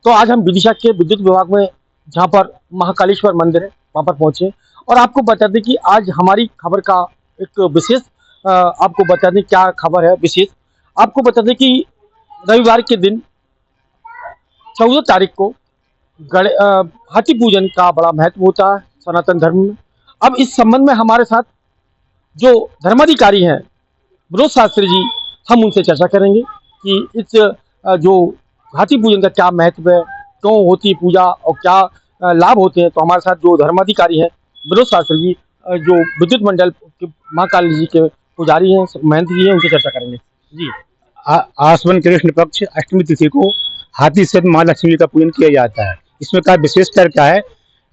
तो आज हम विदिशा के विद्युत विभाग में, जहाँ पर महाकालेश्वर मंदिर है, वहाँ पर पहुंचे और आपको बता दें कि आज हमारी खबर का एक विशेष आपको बता दें क्या खबर है विशेष। आपको बता दें कि रविवार के दिन 14 तारीख को हाथी पूजन का बड़ा महत्व होता है सनातन धर्म में। अब इस संबंध में हमारे साथ जो धर्माधिकारी हैं विनोद शास्त्री जी, हम उनसे चर्चा करेंगे कि इस जो हाथी पूजन का क्या महत्व है, क्यों होती है पूजा और क्या लाभ होते हैं। तो हमारे साथ जो धर्माधिकारी हैं विनोद शास्त्री जी, जो विद्युत मंडल के महाकाल जी के पुजारी हैं, महंत जी हैं, उनसे चर्चा करेंगे जी। आसवन कृष्ण पक्ष अष्टमी तिथि को हाथी सहित माँ लक्ष्मी का पूजन किया जाता है। इसमें का विशेषकर क्या है,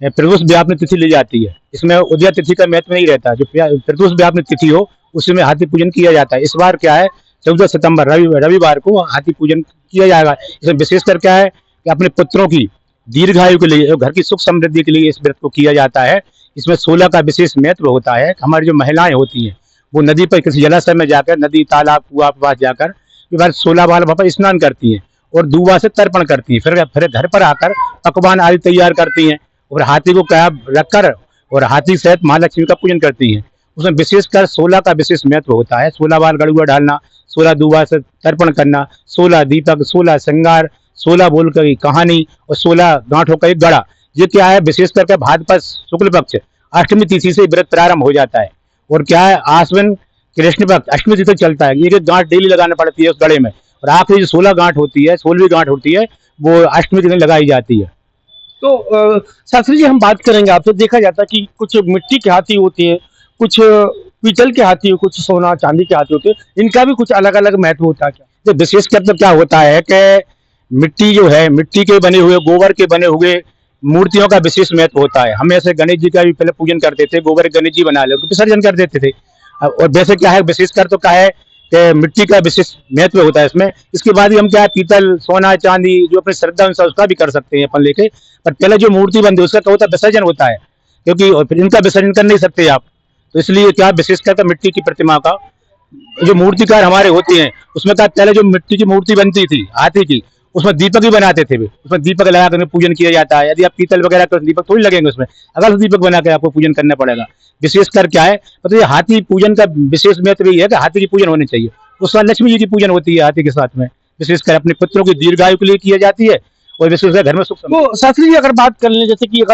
प्रदोष व्यापनी तिथि ली जाती है। इसमें उदय तिथि का महत्व नहीं रहता। जो प्रदोष व्यापनी तिथि हो उसमें हाथी पूजन किया जाता है। इस बार क्या है, 14 सितंबर रविवार को हाथी पूजन किया जाएगा। इसमें विशेषकर क्या है कि अपने पुत्रों की दीर्घायु के लिए, घर की सुख समृद्धि के लिए इस व्रत को किया जाता है। इसमें 16 का विशेष महत्व होता है। हमारी जो महिलाएं होती हैं वो नदी पर किसी जलाशय में जाकर, नदी तालाब कुआं के पास जाकर 16 बार वहां पर स्नान करती हैं और दूबा से तर्पण करती हैं। फिर घर पर आकर पकवान आदि तैयार करती हैं और हाथी को क्या रखकर और हाथी सहित महालक्ष्मी का पूजन करती हैं। उसमें विशेषकर 16 का विशेष महत्व होता है। 16 बार गड़ुआ डालना, 16 दूबा से तर्पण करना, 16 दीपक, 16 श्रृंगार, 16 बोल की कहानी और 16 गांठों का एक गड़ा। ये क्या है, विशेष करके भाद्रपद शुक्ल पक्ष अष्टमी तिथि से व्रत प्रारंभ हो जाता है। और क्या है, आश्विन कृष्ण पक्ष अष्टमी तिथि चलता है। एक गांठ डेली लगाना पड़ती है उस गड़े में, और आखिरी जो 16 गांठ होती है, 16वीं गांठ होती है, वो अष्टमी के दिन लगाई जाती है। तो शास्त्री जी, हम बात करेंगे आपसे। देखा जाता है कि कुछ मिट्टी के हाथी होते हैं, कुछ पीतल के हाथी, कुछ सोना चांदी के हाथी होते हैं, इनका भी कुछ अलग अलग महत्व होता है क्या? तो विशेषकर तो क्या होता है कि मिट्टी जो है, मिट्टी के बने हुए, गोबर के बने हुए मूर्तियों का विशेष महत्व होता है। हम ऐसे गणेश जी का भी पहले पूजन करते थे, गोबर गणेश जी बना ले विसर्जन कर देते थे। और वैसे क्या है, विशेषकर तो क्या है कि मिट्टी का विशेष महत्व होता है इसमें। इसके बाद ही हम क्या है, पीतल, सोना, चांदी जो अपनी श्रद्धा अनुसार उसका भी कर सकते हैं अपन लेके। पर पहले जो मूर्ति बनती है उसका क्या होता है, विसर्जन होता है, क्योंकि इनका विसर्जन कर नहीं सकते आप। तो इसलिए क्या विशेषकर मिट्टी की प्रतिमा का जो मूर्तिकार हमारे होते हैं, उसमें क्या पहले जो मिट्टी की मूर्ति बनती थी हाथी की, उसमें दीपक भी बनाते थे। उसमें दीपक लगा कर पूजन किया जाता है। यदि आप पीतल वगैरह तो दीपक थोड़ी लगेंगे उसमें, अगर दीपक बना के आपको पूजन करना पड़ेगा। विशेषकर क्या है, मतलब ये हाथी पूजन का विशेष महत्व यही है कि हाथी की पूजन होनी चाहिए। उसमें लक्ष्मी जी की पूजन होती है हाथी के साथ में, विशेषकर अपने पुत्रों की दीर्घायु के लिए किया जाती है और विशेषकर घर में सुख समृद्धि। तो शास्त्री जी, अगर बात कर लें जैसे कि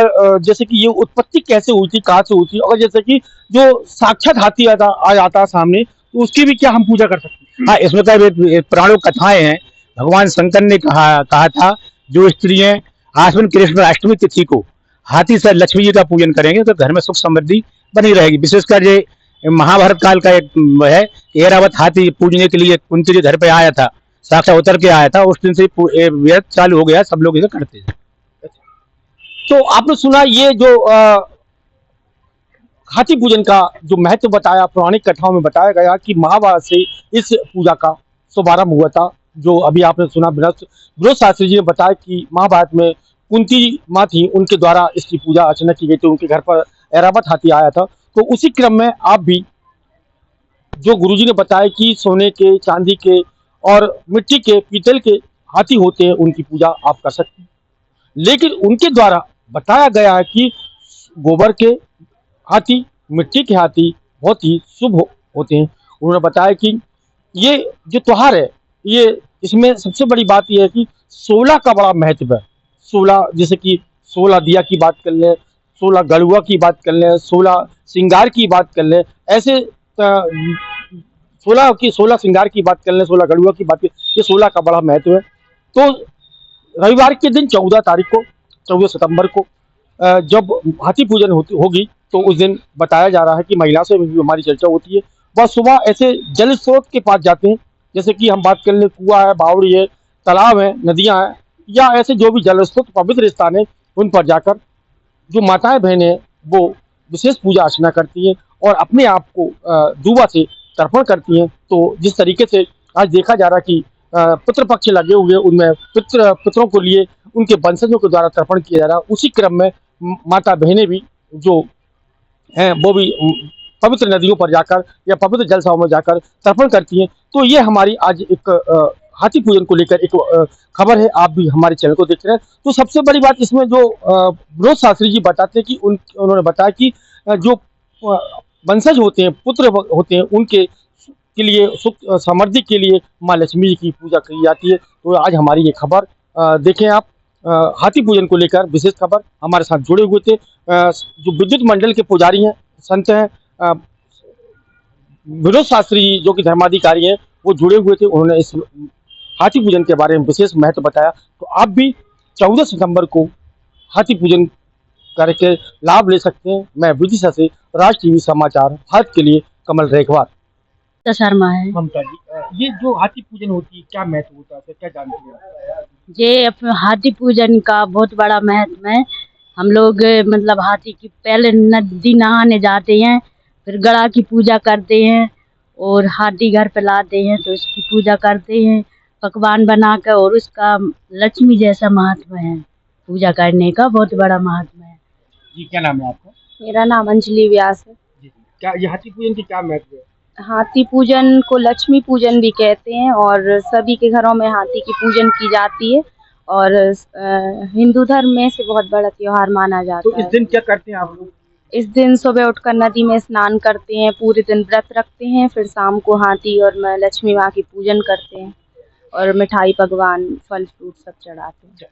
जैसे कि ये उत्पत्ति कैसे हुई थी, कहाँ से हुई थी, और जैसे कि जो साक्षात हाथी आ जाता है सामने, तो उसकी भी क्या हम पूजा कर सकते हैं? हाँ, इसमें क्या पुराणों कथाएं हैं। भगवान शंकर ने कहा था, जो स्त्रियां आश्विन कृष्ण अष्टमी तिथि को हाथी से लक्ष्मी जी का पूजन करेंगे तो घर में सुख समृद्धि बनी रहेगी। विशेषकर ये महाभारत काल का एक है, ऐरावत हाथी पूजने के लिए कुंती के घर पे आया था, साक्षात उतर के आया था। उस दिन से व्रत चालू हो गया, सब लोग इसे करते हैं। तो आपने सुना ये जो हाथी पूजन का जो महत्व बताया, पौराणिक कथाओं में बताया गया कि महाभारत से इस पूजा का शुभारंभ हुआ था। जो अभी आपने सुना, विनोद शास्त्री जी ने बताया कि महाभारत में कुंती माँ थी, उनके द्वारा इसकी पूजा अर्चना की गई थी, उनके घर पर ऐरावत हाथी आया था। तो उसी क्रम में आप भी, जो गुरुजी ने बताया कि सोने के, चांदी के और मिट्टी के, पीतल के हाथी होते हैं, उनकी पूजा आप कर सकते हैं। लेकिन उनके द्वारा बताया गया है कि गोबर के हाथी, मिट्टी के हाथी बहुत ही शुभ होते हैं। उन्होंने बताया कि ये जो त्योहार है, ये इसमें सबसे बड़ी बात यह है कि 16 का बड़ा महत्व है। 16, जैसे कि 16 दिया की बात कर लें, 16 गड़ुआ की बात कर लें, 16 श्रृंगार की बात कर लें, ऐसे 16 श्रृंगार की बात कर लें, 16 गड़ुआ की बात कर, ये 16 का बड़ा महत्व है। तो रविवार के दिन 14 तारीख को, 14 सितंबर को जब हाथी पूजन होगी, तो उस दिन बताया जा रहा है कि महिला से भी हमारी चर्चा होती है। वह सुबह ऐसे जल स्रोत के पास जाते हैं, जैसे कि हम बात कर लें कुआं है, बावड़ी है, तालाब है, नदियां हैं, या ऐसे जो भी जल स्रोत पवित्र स्थान है, उन पर जाकर जो माताएं बहनें हैं वो विशेष पूजा अर्चना करती हैं और अपने आप को दूबा से तर्पण करती हैं। तो जिस तरीके से आज देखा जा रहा है कि पितृ पक्ष लगे हुए, उनमें पितरों को लिए उनके वंशजों के द्वारा तर्पण किया जा रहा है, उसी क्रम में माता बहनें भी जो हैं वो भी पवित्र नदियों पर जाकर या पवित्र जल सभाओं में जाकर तर्पण करती हैं। तो ये हमारी आज एक हाथी पूजन को लेकर एक खबर है, आप भी हमारे चैनल को देख रहे हैं। तो सबसे बड़ी बात इसमें जो विनोद शास्त्री जी बताते हैं कि उन्होंने बताया कि जो वंशज होते हैं, पुत्र होते हैं, उनके के लिए सुख समृद्धि के लिए माँ लक्ष्मी जी की पूजा की जाती है। तो आज हमारी ये खबर देखें आप, हाथी पूजन को लेकर विशेष खबर हमारे साथ जुड़े हुए थे जो विद्युत मंडल के पुजारी हैं, संत हैं, विनोद शास्त्री जी जो कि धर्माधिकारी हैं, वो जुड़े हुए थे। उन्होंने इस हाथी पूजन के बारे में विशेष महत्व बताया। तो आप भी 14 सितंबर को हाथी पूजन करके लाभ ले सकते हैं। मैं विदिशा से राज टीवी समाचार भारत के लिए कमल रेखवार। शर्मा है। ममता जी, ये जो हाथी पूजन होती है, क्या महत्व होता है, क्या जानते हैं? ये हाथी पूजन का बहुत बड़ा महत्व है। हम लोग मतलब हाथी की पहले नदी नहाने जाते हैं, फिर गड़ा की पूजा करते हैं और हाथी घर पे लाते हैं तो उसकी पूजा करते हैं पकवान बनाकर, और उसका लक्ष्मी जैसा महत्व है। पूजा करने का बहुत बड़ा महत्व है। जी, क्या नाम है आपका? मेरा नाम अंजलि व्यास है। जी, क्या ये हाथी पूजन की क्या महत्व है? हाथी पूजन को लक्ष्मी पूजन भी कहते हैं और सभी के घरों में हाथी की पूजन की जाती है और हिंदू धर्म में से बहुत बड़ा त्योहार माना जाता तो इस है। दिन क्या करते हैं आप लोग? इस दिन सुबह उठकर नदी में स्नान करते हैं, पूरे दिन व्रत रखते हैं, फिर शाम को हाथी और लक्ष्मी माँ की पूजन करते हैं और मिठाई पकवान फल फ्रूट सब चढ़ाते हैं।